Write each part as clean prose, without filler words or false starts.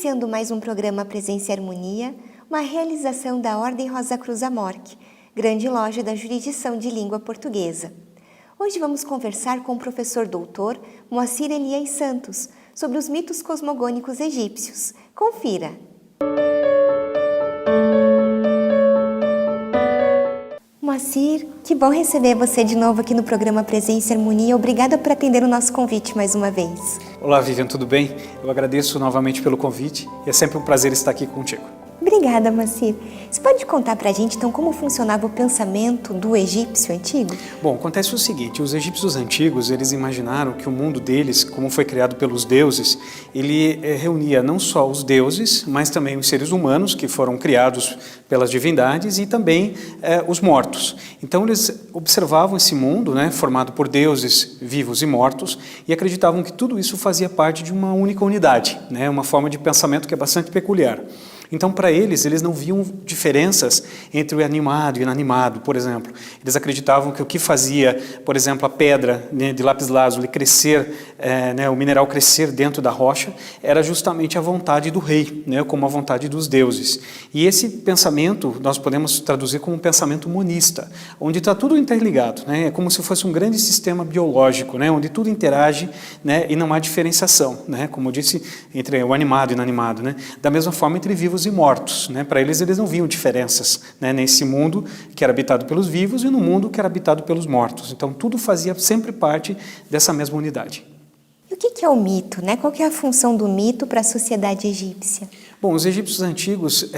iniciando mais um programa Presença e Harmonia, uma realização da Ordem Rosa Cruz Amorque, grande loja da jurisdição de língua portuguesa. Hoje vamos conversar com o professor doutor Moacir Elias Santos sobre os mitos cosmogônicos egípcios. Confira! Moacir, que bom receber você de novo aqui no programa Presença e Harmonia. Obrigada por atender o nosso convite mais uma vez. Olá, Vivian, tudo bem? Eu agradeço novamente pelo convite e é sempre um prazer estar aqui contigo. Obrigada, Moacir. Você pode contar pra gente, então, como funcionava o pensamento do egípcio antigo? Bom, acontece o seguinte, os egípcios antigos, eles imaginaram que o mundo deles, como foi criado pelos deuses, ele reunia não só os deuses, mas também os seres humanos, que foram criados pelas divindades, e também os mortos. Então, eles observavam esse mundo, formado por deuses vivos e mortos, e acreditavam que tudo isso fazia parte de uma única unidade, uma forma de pensamento que é bastante peculiar. Então, para eles não viam diferenças entre o animado e o inanimado, por exemplo. Eles acreditavam que o que fazia, por exemplo, a pedra de lápis-lazuli crescer, o mineral crescer dentro da rocha, era justamente a vontade do rei, como a vontade dos deuses. E esse pensamento nós podemos traduzir como um pensamento monista, onde está tudo interligado, é como se fosse um grande sistema biológico, onde tudo interage, e não há diferenciação, como eu disse, entre o animado e o inanimado. Da mesma forma, entre vivos e mortos. Para eles não viam diferenças nesse mundo que era habitado pelos vivos e no mundo que era habitado pelos mortos. Então, tudo fazia sempre parte dessa mesma unidade. E o que é o mito? Qual que é a função do mito para a sociedade egípcia? Bom, os egípcios antigos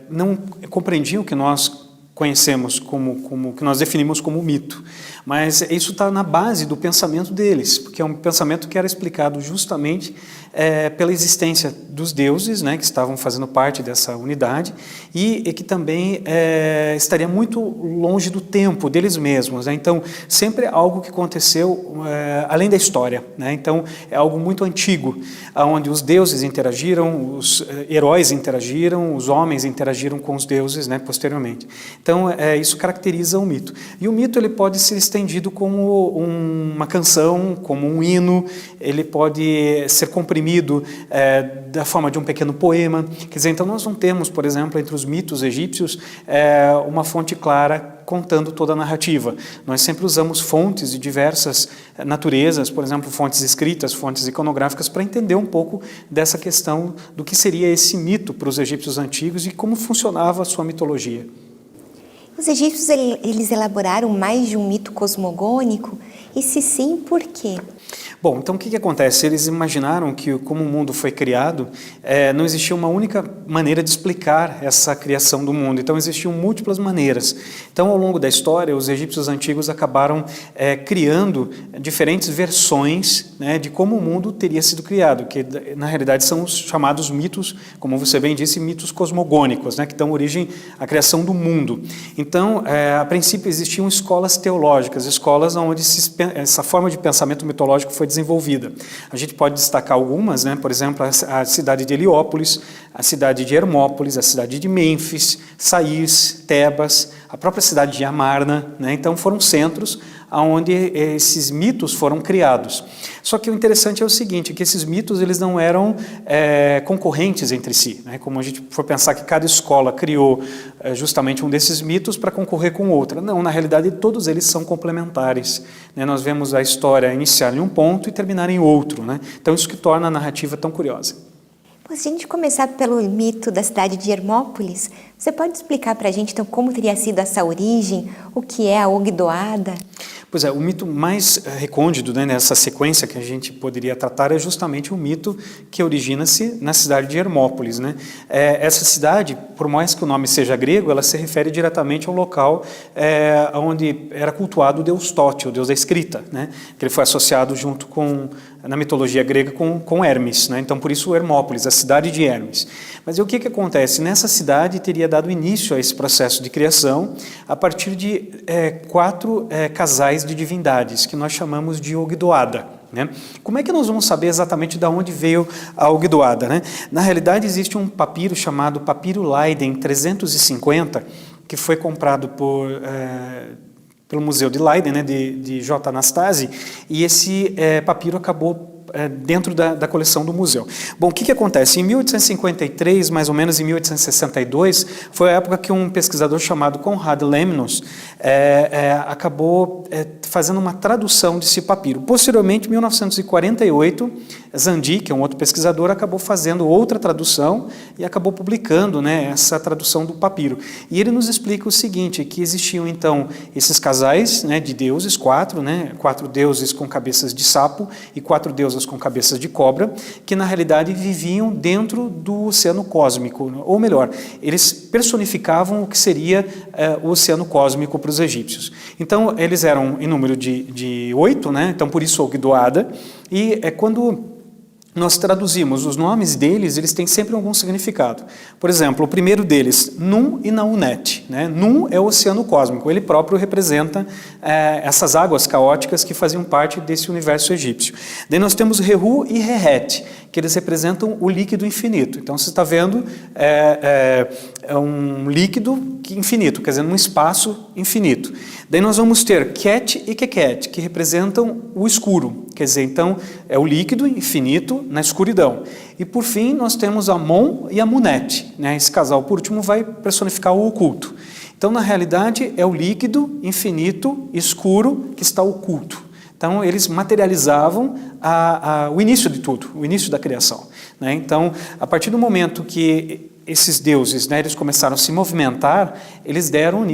não compreendiam o que nós conhecemos que nós definimos como mito, mas isso está na base do pensamento deles, porque é um pensamento que era explicado justamente pela existência dos deuses, que estavam fazendo parte dessa unidade e que também estaria muito longe do tempo deles mesmos. Então, sempre é algo que aconteceu além da história. Então, é algo muito antigo, onde os deuses interagiram, os heróis interagiram, os homens interagiram com os deuses posteriormente. Então, isso caracteriza o mito. E o mito ele pode ser estendido como uma canção, como um hino, ele pode ser comprimido da forma de um pequeno poema. Quer dizer, então nós não temos, por exemplo, entre os mitos egípcios, uma fonte clara contando toda a narrativa. Nós sempre usamos fontes de diversas naturezas, por exemplo, fontes escritas, fontes iconográficas, para entender um pouco dessa questão do que seria esse mito para os egípcios antigos e como funcionava a sua mitologia. Os egípcios, eles elaboraram mais de um mito cosmogônico? E se sim, por quê? Bom, então o que acontece? Eles imaginaram que, como o mundo foi criado, não existia uma única maneira de explicar essa criação do mundo. Então, existiam múltiplas maneiras. Então, ao longo da história, os egípcios antigos acabaram criando diferentes versões de como o mundo teria sido criado, que, na realidade, são os chamados mitos, como você bem disse, mitos cosmogônicos, que dão origem à criação do mundo. Então, a princípio, existiam escolas teológicas, escolas onde essa forma de pensamento mitológico foi desenvolvida. A gente pode destacar algumas, por exemplo, a cidade de Heliópolis, a cidade de Hermópolis, a cidade de Mênfis, Sais, Tebas, a própria cidade de Amarna. Então, foram centros onde esses mitos foram criados. Só que o interessante é o seguinte, que esses mitos eles não eram concorrentes entre si. Como a gente for pensar que cada escola criou justamente um desses mitos para concorrer com outra. Não, na realidade, todos eles são complementares. Nós vemos a história iniciar em um ponto e terminar em outro. Então, isso que torna a narrativa tão curiosa. Se a gente começar pelo mito da cidade de Hermópolis, você pode explicar para a gente então como teria sido essa origem, o que é a Ogdoada? Pois é, o mito mais recôndito nessa sequência que a gente poderia tratar é justamente o mito que origina-se na cidade de Hermópolis. Essa cidade, por mais que o nome seja grego, ela se refere diretamente ao local onde era cultuado o deus Tóti, o deus da escrita, que ele foi associado junto com, na mitologia grega, com Hermes. Então, por isso, Hermópolis, a cidade de Hermes. Mas o que acontece? Nessa cidade teria dado início a esse processo de criação a partir de 4 casais de divindades, que nós chamamos de Ogdoada. Como é que nós vamos saber exatamente de onde veio a Ogdoada? Na realidade, existe um papiro chamado Papiro Leiden 350, que foi comprado pelo Museu de Leiden, de J. Anastasi, e esse papiro acabou dentro da coleção do museu. Bom, o que acontece? Em 1853, mais ou menos em 1862, foi a época que um pesquisador chamado Konrad Lemnos acabou fazendo uma tradução desse papiro. Posteriormente, em 1948, Zandi, que é um outro pesquisador, acabou fazendo outra tradução e acabou publicando, né, essa tradução do papiro. E ele nos explica o seguinte, que existiam então esses casais, né, de deuses, quatro deuses com cabeças de sapo e 4 deusas com cabeças de cobra, que na realidade viviam dentro do oceano cósmico, ou melhor, eles personificavam o que seria o oceano cósmico para os egípcios. Então, eles eram em número de 8, né? Então por isso Ogdoada, e quando nós traduzimos os nomes deles, eles têm sempre algum significado. Por exemplo, o primeiro deles, Num e Naunet. Né? Num é o oceano cósmico, ele próprio representa essas águas caóticas que faziam parte desse universo egípcio. Daí nós temos Rehu e Rehet, que eles representam o líquido infinito. Então você está vendo um líquido infinito, quer dizer, um espaço infinito. Daí nós vamos ter Ket e Keket, que representam o escuro, quer dizer, então é o líquido infinito na escuridão. E por fim nós temos Amon e Amunet, né? Esse casal por último vai personificar o oculto. Então na realidade é o líquido infinito escuro que está oculto. Então eles materializavam o início de tudo, o início da criação. Né? Então a partir do momento que esses deuses, né, eles começaram a se movimentar, eles deram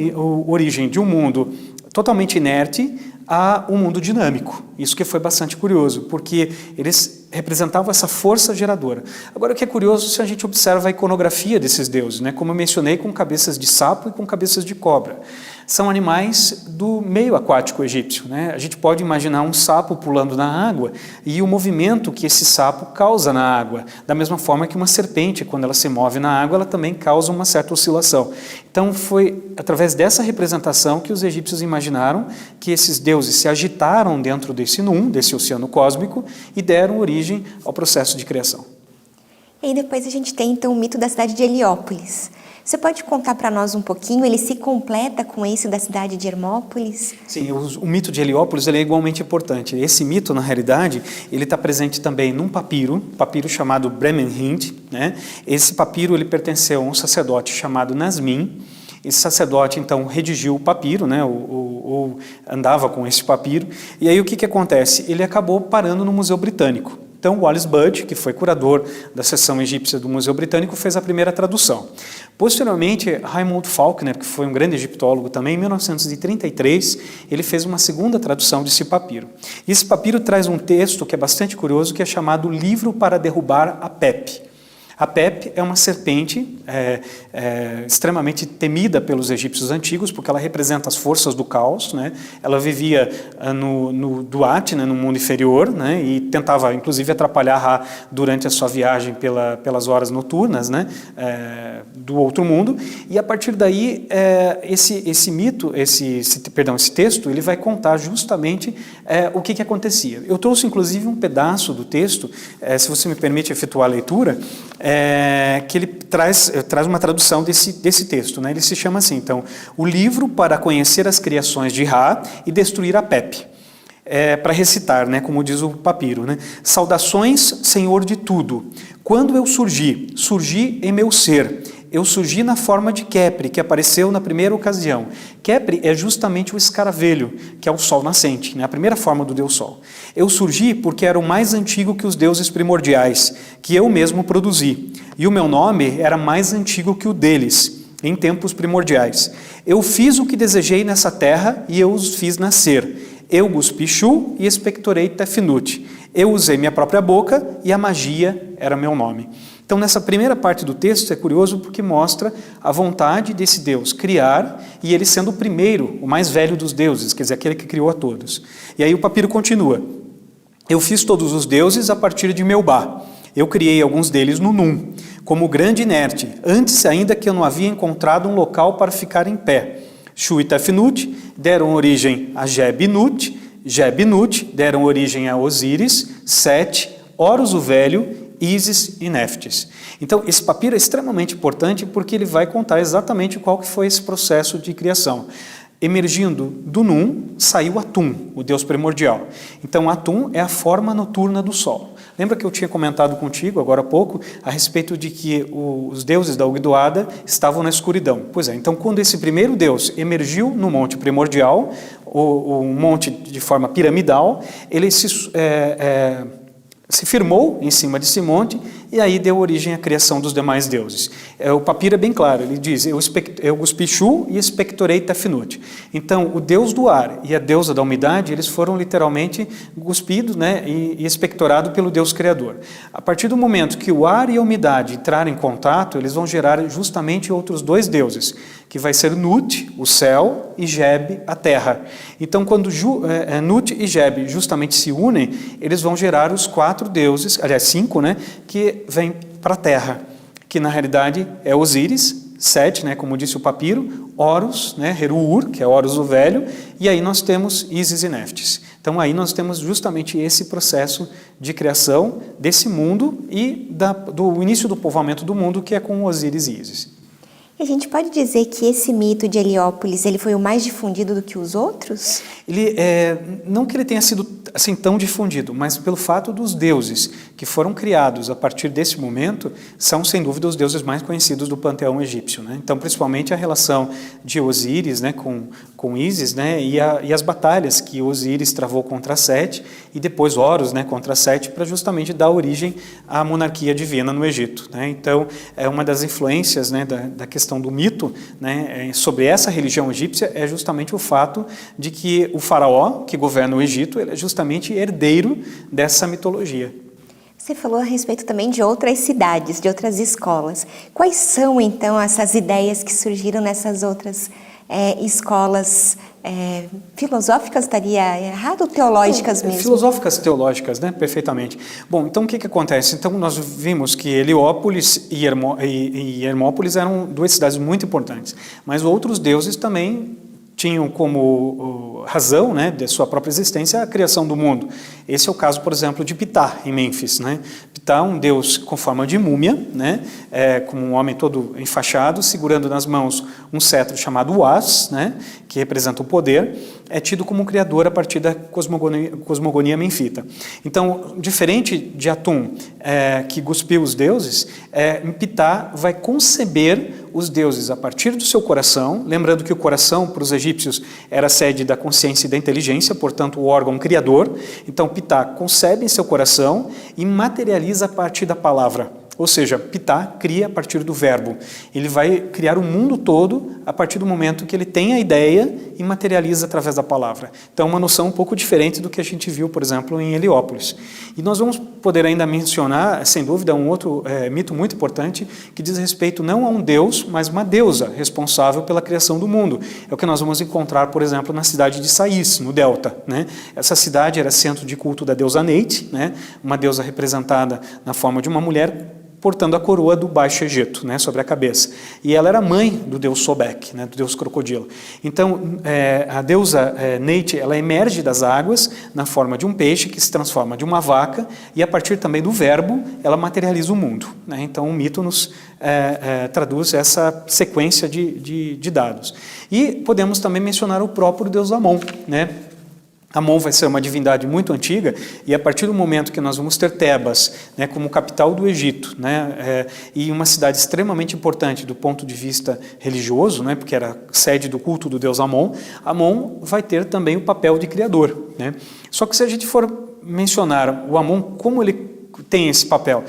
origem de um mundo totalmente inerte a um mundo dinâmico. Isso que foi bastante curioso, porque eles representavam essa força geradora. Agora, o que é curioso se a gente observa a iconografia desses deuses, né? Como eu mencionei, com cabeças de sapo e com cabeças de cobra. São animais do meio aquático egípcio. Né? A gente pode imaginar um sapo pulando na água e o movimento que esse sapo causa na água, da mesma forma que uma serpente, quando ela se move na água, ela também causa uma certa oscilação. Então foi através dessa representação que os egípcios imaginaram que esses deuses se agitaram dentro desse Num, desse oceano cósmico, e deram origem ao processo de criação. E depois a gente tem então o mito da cidade de Heliópolis. Você pode contar para nós um pouquinho, ele se completa com esse da cidade de Hermópolis? Sim, o mito de Heliópolis ele é igualmente importante. Esse mito, na realidade, ele está presente também num papiro chamado Bremenhind. Né? Esse papiro ele pertenceu a um sacerdote chamado Nasmin. Esse sacerdote, então, redigiu o papiro, né, ou andava com esse papiro, e aí o que acontece? Ele acabou parando no Museu Britânico. Então, Wallis Budge, que foi curador da seção egípcia do Museu Britânico, fez a primeira tradução. Posteriormente, Raimund Faulkner, que foi um grande egiptólogo também, em 1933, ele fez uma segunda tradução desse papiro. E esse papiro traz um texto que é bastante curioso, que é chamado Livro para Derrubar a Pep. A Pep é uma serpente extremamente temida pelos egípcios antigos, porque ela representa as forças do caos. Né? Ela vivia no Duat, né, no mundo inferior, né, e tentava, inclusive, atrapalhar Ra durante a sua viagem pelas horas noturnas, né, do outro mundo. E, a partir daí, esse texto, ele vai contar justamente o que acontecia. Eu trouxe, inclusive, um pedaço do texto, se você me permite efetuar a leitura, que ele traz uma tradução desse texto. Né? Ele se chama assim, então, o livro para conhecer as criações de Ra e destruir a Pep. Para recitar, né, como diz o papiro. Né? Saudações, Senhor de tudo. Quando eu surgi em meu ser. Eu surgi na forma de Kepri, que apareceu na primeira ocasião. Kepri é justamente o escaravelho, que é o sol nascente, né? A primeira forma do Deus Sol. Eu surgi porque era o mais antigo que os deuses primordiais, que eu mesmo produzi. E o meu nome era mais antigo que o deles, em tempos primordiais. Eu fiz o que desejei nessa terra e eu os fiz nascer. Eu guspi Shu e expectorei Tefnut. Eu usei minha própria boca e a magia era meu nome. Então, nessa primeira parte do texto é curioso porque mostra a vontade desse Deus criar e ele sendo o primeiro, o mais velho dos deuses, quer dizer, aquele que criou a todos. E aí o papiro continua. Eu fiz todos os deuses a partir de Meubá. Eu criei alguns deles no Num, como grande inerte, antes ainda que eu não havia encontrado um local para ficar em pé. Shu e Tefnut deram origem a Jeb-Nut, Jeb-Nut deram origem a Osíris, Set, Horus o Velho, Ísis e Neftis. Então, esse papiro é extremamente importante porque ele vai contar exatamente qual que foi esse processo de criação. Emergindo do Num, saiu Atum, o deus primordial. Então Atum é a forma noturna do sol. Lembra que eu tinha comentado contigo agora há pouco a respeito de que os deuses da Ogdoada estavam na escuridão? Pois é, então quando esse primeiro deus emergiu no monte primordial, o monte de forma piramidal, ele se firmou em cima desse monte e aí deu origem à criação dos demais deuses. O papiro é bem claro, ele diz, eu cuspi Shu e expectorei Tefnut. Então, o deus do ar e a deusa da umidade, eles foram literalmente cuspidos, né, e expectorados pelo Deus Criador. A partir do momento que o ar e a umidade entrarem em contato, eles vão gerar justamente outros dois deuses, que vai ser Nut, o céu, e Geb, a terra. Então, quando Nut e Geb justamente se unem, eles vão gerar os 4 deuses, aliás, 5, né, que vêm para a terra, que na realidade é Osíris, Sete, né, como disse o papiro, Horus, né, Heru-Ur, que é Horus o Velho, e aí nós temos Ísis e Néftis. Então aí nós temos justamente esse processo de criação desse mundo e do início do povoamento do mundo, que é com Osíris e Ísis. E a gente pode dizer que esse mito de Heliópolis ele foi o mais difundido do que os outros? Não que ele tenha sido assim tão difundido, mas pelo fato dos deuses que foram criados a partir desse momento são sem dúvida os deuses mais conhecidos do panteão egípcio, né? Então principalmente a relação de Osíris, né, com Ísis, né, e as batalhas que Osíris travou contra Sete e depois Horus, né, contra Sete, para justamente dar origem à monarquia divina no Egito, né? Então é uma das influências, né, da questão do mito, né, sobre essa religião egípcia é justamente o fato de que o faraó que governa o Egito ele é justamente herdeiro dessa mitologia. Você falou a respeito também de outras cidades, de outras escolas. Quais são, então, essas ideias que surgiram nessas outras escolas filosóficas, estaria errado, ou teológicas mesmo? Filosóficas, teológicas, né? Perfeitamente. Bom, então o que acontece? Então nós vimos que Heliópolis e Hermópolis eram 2 cidades muito importantes, mas outros deuses também tinham como razão, né, de sua própria existência a criação do mundo. Esse é o caso, por exemplo, de Ptah, em Mênfis, né? Ptah é um deus com forma de múmia, né, como um homem todo enfaixado, segurando nas mãos um cetro chamado Uas, né, que representa o poder, é tido como criador a partir da cosmogonia menfita. Então, diferente de Atum, que cuspiu os deuses, Ptah vai conceber os deuses a partir do seu coração, lembrando que o coração, para os egípcios, era a sede da consciência e da inteligência, portanto, o órgão criador. Então, Ptah concebe em seu coração e materializa a partir da palavra. Ou seja, Ptah cria a partir do verbo. Ele vai criar o mundo todo a partir do momento que ele tem a ideia e materializa através da palavra. Então, uma noção um pouco diferente do que a gente viu, por exemplo, em Heliópolis. E nós vamos poder ainda mencionar, sem dúvida, um outro mito muito importante que diz respeito não a um deus, mas uma deusa responsável pela criação do mundo. É o que nós vamos encontrar, por exemplo, na cidade de Sais, no Delta, né? Essa cidade era centro de culto da deusa Neith, né? Uma deusa representada na forma de uma mulher portando a coroa do Baixo Egito, né, sobre a cabeça. E ela era mãe do deus Sobek, né, do deus crocodilo. Então, a deusa Neith, ela emerge das águas na forma de um peixe que se transforma de uma vaca e a partir também do verbo, ela materializa o mundo, né? Então, o mito nos traduz essa sequência de dados. E podemos também mencionar o próprio deus Amon, né? Amon vai ser uma divindade muito antiga e a partir do momento que nós vamos ter Tebas, né, como capital do Egito, né, e uma cidade extremamente importante do ponto de vista religioso, né, porque era sede do culto do deus Amon, Amon vai ter também o papel de criador, né? Só que se a gente for mencionar o Amon, como ele tem esse papel?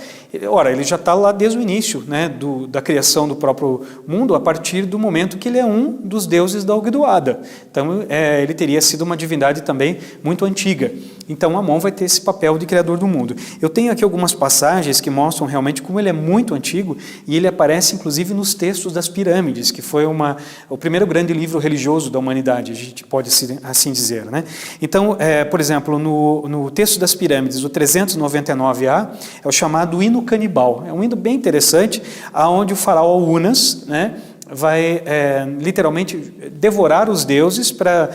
Ora, ele já está lá desde o início, né, da criação do próprio mundo, a partir do momento que ele é um dos deuses da Ogdoada. Então, ele teria sido uma divindade também muito antiga. Então, Amon vai ter esse papel de criador do mundo. Eu tenho aqui algumas passagens que mostram realmente como ele é muito antigo e ele aparece, inclusive, nos textos das pirâmides, que foi o primeiro grande livro religioso da humanidade, a gente pode assim dizer, né? Então, por exemplo, no texto das pirâmides, o 399A, é o chamado hino canibal. É um hino bem interessante, onde o faraó Unas, né, vai literalmente devorar os deuses para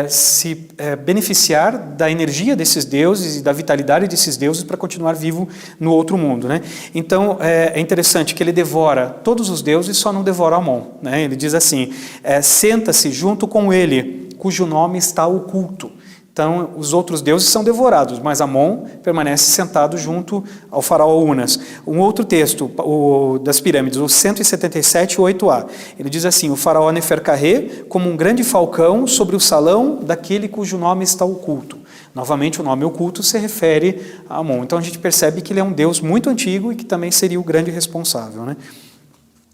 se beneficiar da energia desses deuses e da vitalidade desses deuses para continuar vivo no outro mundo, né? Então é interessante que ele devora todos os deuses, só não devora Amon, né? Ele diz assim: senta-se junto com ele cujo nome está oculto. Então, os outros deuses são devorados, mas Amon permanece sentado junto ao faraó Unas. Um outro texto, o das pirâmides, o 177, 8a, ele diz assim: o faraó Neferkarre, como um grande falcão sobre o salão daquele cujo nome está oculto. Novamente, o nome oculto se refere a Amon. Então, a gente percebe que ele é um deus muito antigo e que também seria o grande responsável, né?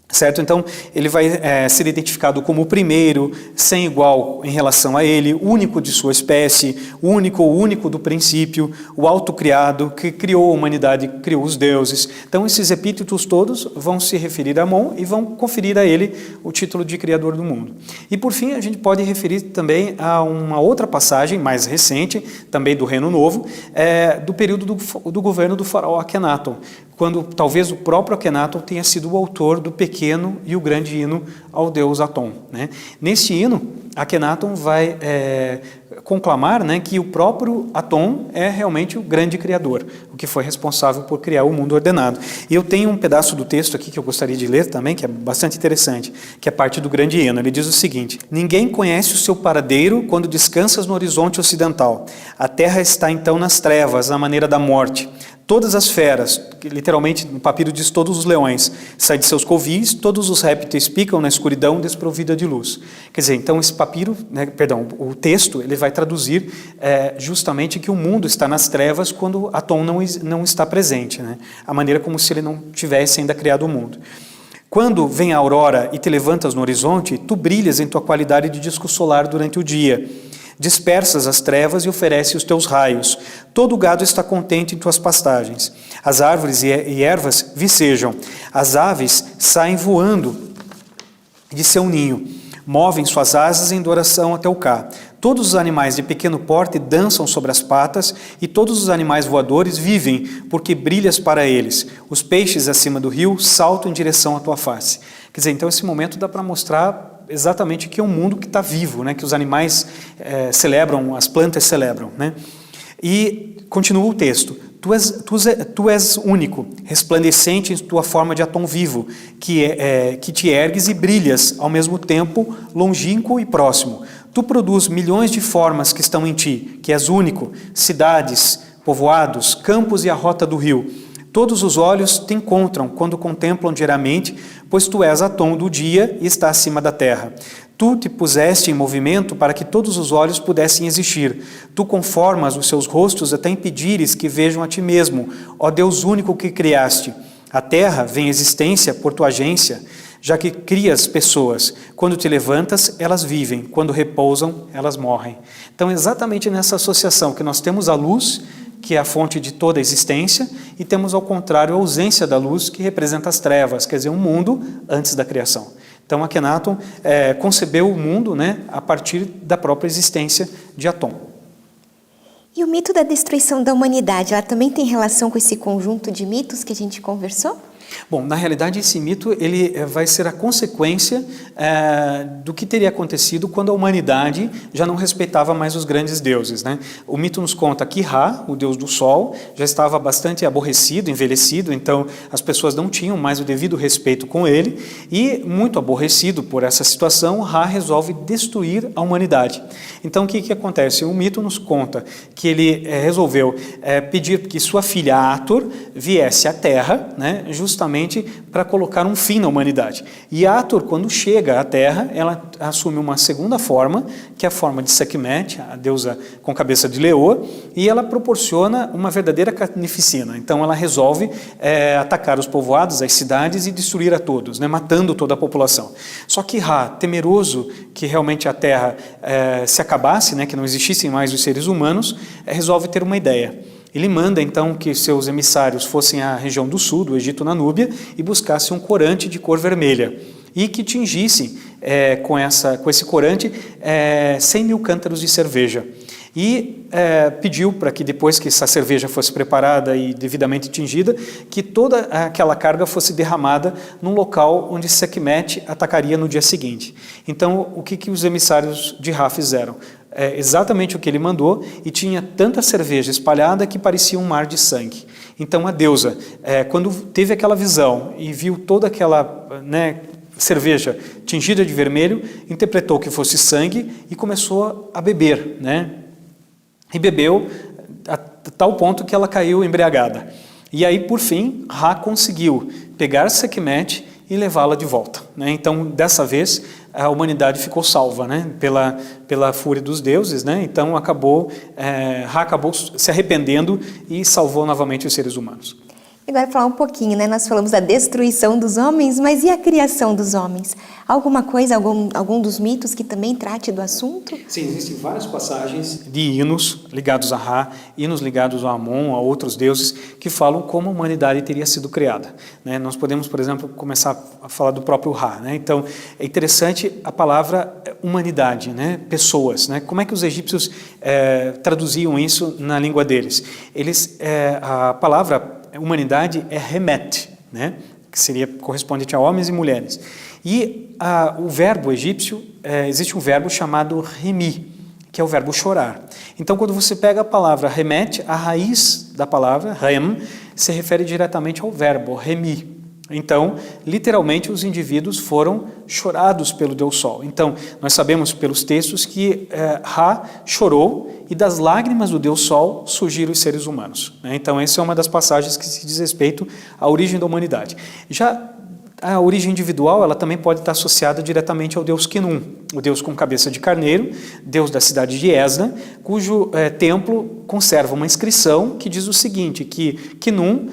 Certo? Então, ele vai ser identificado como o primeiro, sem igual em relação a ele, único de sua espécie, único do princípio, o autocriado, que criou a humanidade, criou os deuses. Então, esses epítetos todos vão se referir a Amon e vão conferir a ele o título de criador do mundo. E, por fim, a gente pode referir também a uma outra passagem mais recente, também do Reino Novo, do período do governo do faraó Akenaton, quando talvez o próprio Akenaton tenha sido o autor do pequeno e o grande hino ao deus Aton, né? Nesse hino, Akenaton vai conclamar, né, que o próprio Aton é realmente o grande criador, o que foi responsável por criar o mundo ordenado. E eu tenho um pedaço do texto aqui que eu gostaria de ler também, que é bastante interessante, que é parte do grande hino. Ele diz o seguinte: ninguém conhece o seu paradeiro quando descansas no horizonte ocidental. A terra está então nas trevas, na maneira da morte. Todas as feras, que literalmente no papiro diz todos os leões, saem de seus covis, todos os répteis picam na escuridão desprovida de luz. Quer dizer, então esse papiro, o texto, ele vai traduzir justamente que o mundo está nas trevas quando Aton não está presente, né? A maneira como se ele não tivesse ainda criado o mundo. Quando vem a aurora e te levantas no horizonte, tu brilhas em tua qualidade de disco solar durante o dia. Dispersas as trevas e ofereces os teus raios. Todo o gado está contente em tuas pastagens. As árvores e ervas vicejam. As aves saem voando de seu ninho. Movem suas asas em adoração até o cá. Todos os animais de pequeno porte dançam sobre as patas e todos os animais voadores vivem, porque brilhas para eles. Os peixes acima do rio saltam em direção à tua face. Quer dizer, então esse momento dá para mostrar exatamente que é um mundo que está vivo, né? Que os animais celebram, as plantas celebram, né? E continua o texto: tu és único, resplandecente em tua forma de Atom vivo, que te ergues e brilhas, ao mesmo tempo longínquo e próximo. Tu produz milhões de formas que estão em ti, que és único, cidades, povoados, campos e a rota do rio. Todos os olhos te encontram quando contemplam diariamente, pois tu és Atom do dia e está acima da terra. Tu te puseste em movimento para que todos os olhos pudessem existir. Tu conformas os seus rostos até impedires que vejam a ti mesmo, ó Deus único que criaste. A terra vem à existência por tua agência, já que crias pessoas. Quando te levantas, elas vivem. Quando repousam, elas morrem. Então, exatamente nessa associação que nós temos a luz, que é a fonte de toda a existência, e temos, ao contrário, a ausência da luz, que representa as trevas, quer dizer, um mundo antes da criação. Então, Akenaton concebeu o mundo, né, a partir da própria existência de Atom. E o mito da destruição da humanidade, ela também tem relação com esse conjunto de mitos que a gente conversou? Bom, na realidade esse mito ele vai ser a consequência do que teria acontecido quando a humanidade já não respeitava mais os grandes deuses, né? O mito nos conta que Ra, o deus do sol, já estava bastante aborrecido, envelhecido, então as pessoas não tinham mais o devido respeito com ele e, muito aborrecido por essa situação, Ra resolve destruir a humanidade. Então o que acontece? O mito nos conta que ele resolveu pedir que sua filha Ator viesse à Terra, né, justamente para colocar um fim na humanidade. E Ator, quando chega à Terra, ela assume uma segunda forma, que é a forma de Sekhmet, a deusa com cabeça de leoa, e ela proporciona uma verdadeira carnificina. Então ela resolve atacar os povoados, as cidades e destruir a todos, né, matando toda a população. Só que Ra, temeroso que realmente a Terra se acabasse, né, que não existissem mais os seres humanos, resolve ter uma ideia. Ele manda então que seus emissários fossem à região do sul, do Egito, na Núbia, e buscassem um corante de cor vermelha e que tingissem com esse corante 100 mil cântaros de cerveja. E pediu para que depois que essa cerveja fosse preparada e devidamente tingida, que toda aquela carga fosse derramada num local onde Sekhmet atacaria no dia seguinte. Então, o que os emissários de Ra fizeram? Exatamente o que ele mandou, e tinha tanta cerveja espalhada que parecia um mar de sangue. Então a deusa, quando teve aquela visão e viu toda aquela, né, cerveja tingida de vermelho, interpretou que fosse sangue e começou a beber, né? E bebeu a tal ponto que ela caiu embriagada. E aí, por fim, Ra conseguiu pegar Sekhmet e levá-la de volta, né? Então, dessa vez, a humanidade ficou salva, né? Pela fúria dos deuses, né? Então, Ra acabou se arrependendo e salvou novamente os seres humanos. Agora falar um pouquinho, né? Nós falamos da destruição dos homens, mas e a criação dos homens? Alguma coisa, algum dos mitos que também trate do assunto? Sim, existem várias passagens de hinos ligados a Ra, hinos ligados a Amon, a outros deuses, que falam como a humanidade teria sido criada, né? Nós podemos, por exemplo, começar a falar do próprio Ra, né? Então, é interessante a palavra humanidade, né? Pessoas, né? Como é que os egípcios traduziam isso na língua deles? A palavra humanidade é Hemet, né? Que seria correspondente a homens e mulheres. E o verbo egípcio, existe um verbo chamado remi, que é o verbo chorar. Então, quando você pega a palavra Hemet, a raiz da palavra, rem, se refere diretamente ao verbo remi. Então, literalmente, os indivíduos foram chorados pelo Deus Sol. Então, nós sabemos pelos textos que Ra chorou e das lágrimas do Deus Sol surgiram os seres humanos, né? Então, essa é uma das passagens que se diz respeito à origem da humanidade. Já a origem individual, ela também pode estar associada diretamente ao deus Khnum, o deus com cabeça de carneiro, deus da cidade de Esna, cujo templo conserva uma inscrição que diz o seguinte, que Khnum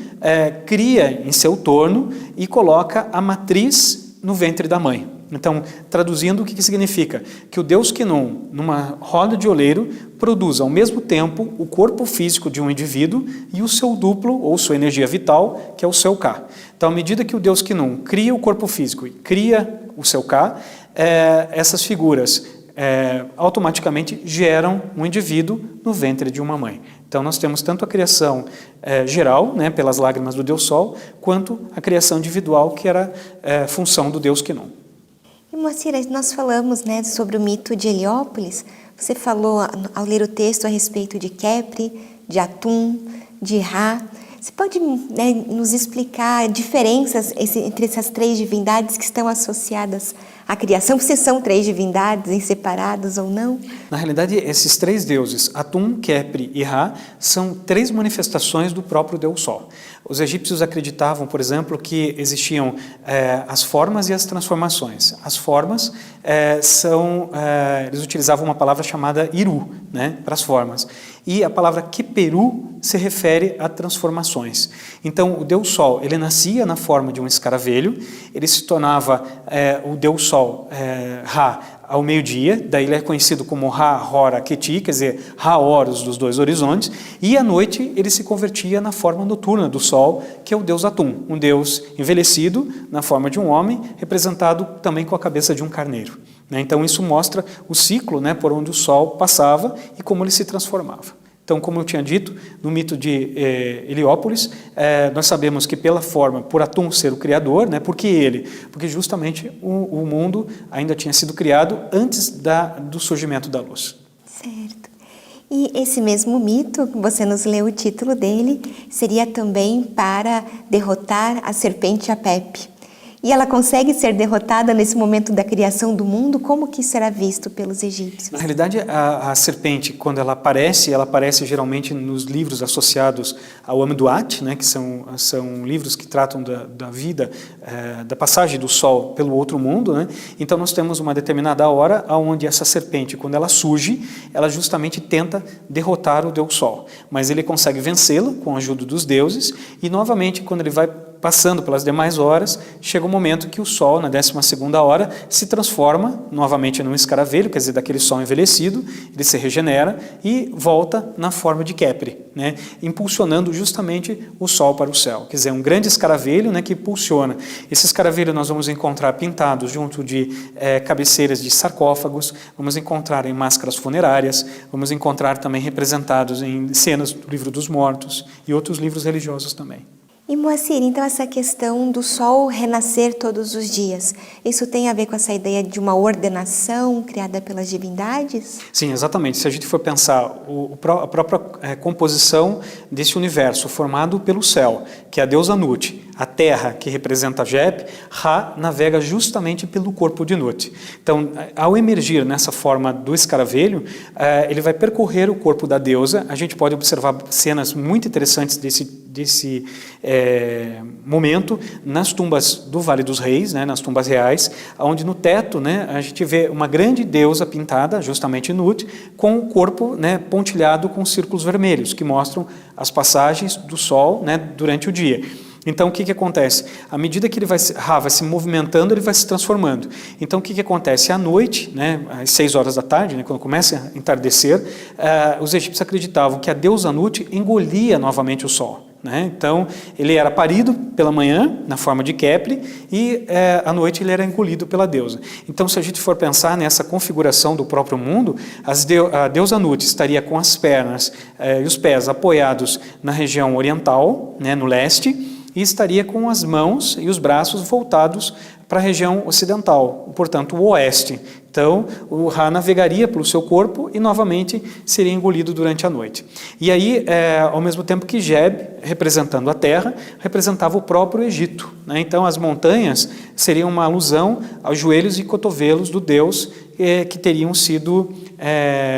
cria em seu torno e coloca a matriz no ventre da mãe. Então, traduzindo, o que significa? Que o deus Khnum, numa roda de oleiro, produz ao mesmo tempo o corpo físico de um indivíduo e o seu duplo, ou sua energia vital, que é o seu Ka. Então, à medida que o deus Khnum cria o corpo físico e cria o seu Ka, essas figuras automaticamente geram um indivíduo no ventre de uma mãe. Então, nós temos tanto a criação geral, né, pelas lágrimas do Deus Sol, quanto a criação individual, que era função do Deus Khnum. E, Moacir, nós falamos, né, sobre o mito de Heliópolis. Você falou, ao ler o texto, a respeito de Khepri, de Atum, de Ra. Você pode, né, nos explicar diferenças entre essas três divindades que estão associadas à criação? Se são três divindades, separadas ou não? Na realidade, esses três deuses, Atum, Khepri e Ra, são três manifestações do próprio Deus Sol. Os egípcios acreditavam, por exemplo, que existiam as formas e as transformações. As formas eles utilizavam uma palavra chamada Iru, né, para as formas. E a palavra Keperu se refere a transformações. Então, o Deus Sol, ele nascia na forma de um escaravelho, ele se tornava o Deus Sol, Ra, ao meio-dia, daí ele é conhecido como Ra-Hora Keti, quer dizer, Ra-Horus dos dois horizontes, e à noite ele se convertia na forma noturna do Sol, que é o Deus Atum, um Deus envelhecido na forma de um homem, representado também com a cabeça de um carneiro, né? Então isso mostra o ciclo, né, por onde o Sol passava e como ele se transformava. Então, como eu tinha dito, no mito de Heliópolis, nós sabemos que pela forma, por Atum ser o criador, né, por que ele? Porque justamente o mundo ainda tinha sido criado antes do surgimento da luz. Certo. E esse mesmo mito, você nos leu o título dele, seria também para derrotar a serpente Apep. E ela consegue ser derrotada nesse momento da criação do mundo? Como que será visto pelos egípcios? Na realidade, a serpente, quando ela aparece geralmente nos livros associados ao Amduat, né, que são livros que tratam da vida, da passagem do Sol pelo outro mundo, né? Então nós temos uma determinada hora onde essa serpente, quando ela surge, ela justamente tenta derrotar o Deus Sol. Mas ele consegue vencê-la com a ajuda dos deuses e novamente, quando ele vai passando pelas demais horas, chega o momento que o Sol, na 12ª hora, se transforma novamente num escaravelho, quer dizer, daquele Sol envelhecido, ele se regenera e volta na forma de Khepri, né, impulsionando justamente o Sol para o céu. Quer dizer, um grande escaravelho, né, que impulsiona. Esse escaravelho nós vamos encontrar pintados junto de cabeceiras de sarcófagos, vamos encontrar em máscaras funerárias, vamos encontrar também representados em cenas do Livro dos Mortos e outros livros religiosos também. E Moacir, então essa questão do sol renascer todos os dias, isso tem a ver com essa ideia de uma ordenação criada pelas divindades? Sim, exatamente. Se a gente for pensar a própria composição desse universo formado pelo céu, que é a deusa Nut, a terra, que representa Geb, Ra navega justamente pelo corpo de Nut. Então, ao emergir nessa forma do escaravelho, ele vai percorrer o corpo da deusa. A gente pode observar cenas muito interessantes desse momento nas tumbas do Vale dos Reis, né, nas tumbas reais, onde no teto, né, a gente vê uma grande deusa pintada, justamente Nut, com o corpo, né, pontilhado com círculos vermelhos, que mostram as passagens do sol, né, durante o dia. Então, o que acontece? À medida que Ra vai se movimentando, ele vai se transformando. Então, o que acontece? À noite, né, às 6 horas da tarde, né, quando começa a entardecer, os egípcios acreditavam que a deusa Nut engolia novamente o sol. Né? Então, ele era parido pela manhã, na forma de Kepri, e à noite ele era engolido pela deusa. Então, se a gente for pensar nessa configuração do próprio mundo, a deusa Nut estaria com as pernas e os pés apoiados na região oriental, né, no leste, e estaria com as mãos e os braços voltados para a região ocidental, portanto, o oeste. Então, o Ra navegaria pelo seu corpo e, novamente, seria engolido durante a noite. E aí, ao mesmo tempo que Geb, representando a terra, representava o próprio Egito. Né? Então, as montanhas seriam uma alusão aos joelhos e cotovelos do deus que teriam sido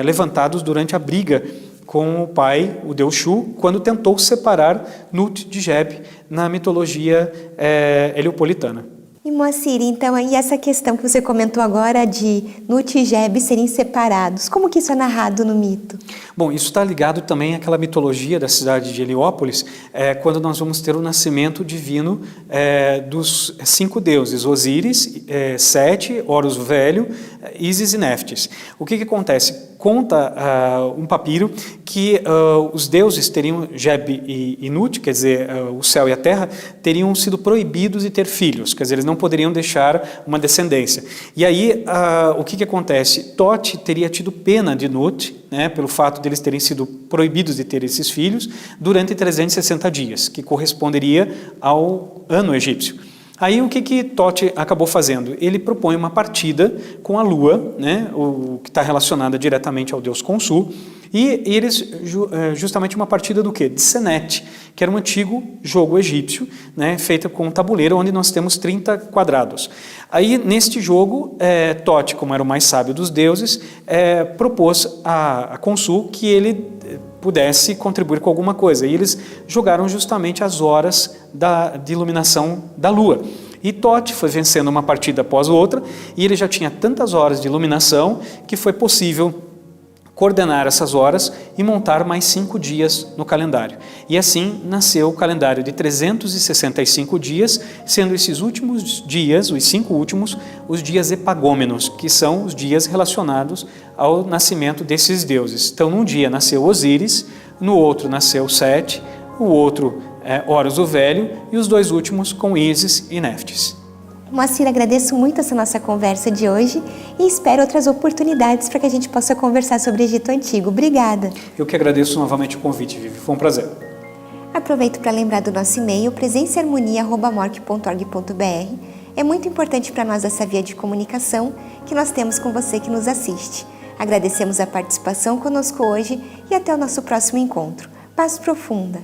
levantados durante a briga com o pai, o deus Shu, quando tentou separar Nut de Geb na mitologia heliopolitana. E Moacir, então, e essa questão que você comentou agora de Nut e Geb serem separados, como que isso é narrado no mito? Bom, isso está ligado também àquela mitologia da cidade de Heliópolis, quando nós vamos ter o nascimento divino dos 5 deuses, Osíris, Sete, Horus Velho, Ísis e Néftis. O que acontece? Conta um papiro que os deuses teriam, Geb e Nut, quer dizer, o céu e a terra, teriam sido proibidos de ter filhos, quer dizer, eles não poderiam deixar uma descendência. E aí, o que acontece? Tote teria tido pena de Nut, né, pelo fato de eles terem sido proibidos de ter esses filhos, durante 360 dias, que corresponderia ao ano egípcio. Aí o que Tote acabou fazendo? Ele propõe uma partida com a lua, né, que está relacionada diretamente ao deus Khonsu, e eles, justamente uma partida do quê? De Senet, que era um antigo jogo egípcio, né, feito com um tabuleiro onde nós temos 30 quadrados. Aí, neste jogo, Tote, como era o mais sábio dos deuses, propôs a Khonsu que ele pudesse contribuir com alguma coisa. E eles jogaram justamente as horas de iluminação da lua. E Tote foi vencendo uma partida após outra, e ele já tinha tantas horas de iluminação que foi possível coordenar essas horas e montar mais 5 dias no calendário. E assim nasceu o calendário de 365 dias, sendo esses últimos dias, os 5 últimos, os dias epagômenos, que são os dias relacionados ao nascimento desses deuses. Então, num dia nasceu Osíris, no outro nasceu Sete, o outro Horus o Velho, e os 2 últimos com Ísis e Néftis. Moacir, agradeço muito essa nossa conversa de hoje e espero outras oportunidades para que a gente possa conversar sobre o Egito Antigo. Obrigada. Eu que agradeço novamente o convite, Vivi. Foi um prazer. Aproveito para lembrar do nosso e-mail, presenciaharmonia@morc.org.br. É muito importante para nós essa via de comunicação que nós temos com você que nos assiste. Agradecemos a participação conosco hoje e até o nosso próximo encontro. Paz profunda.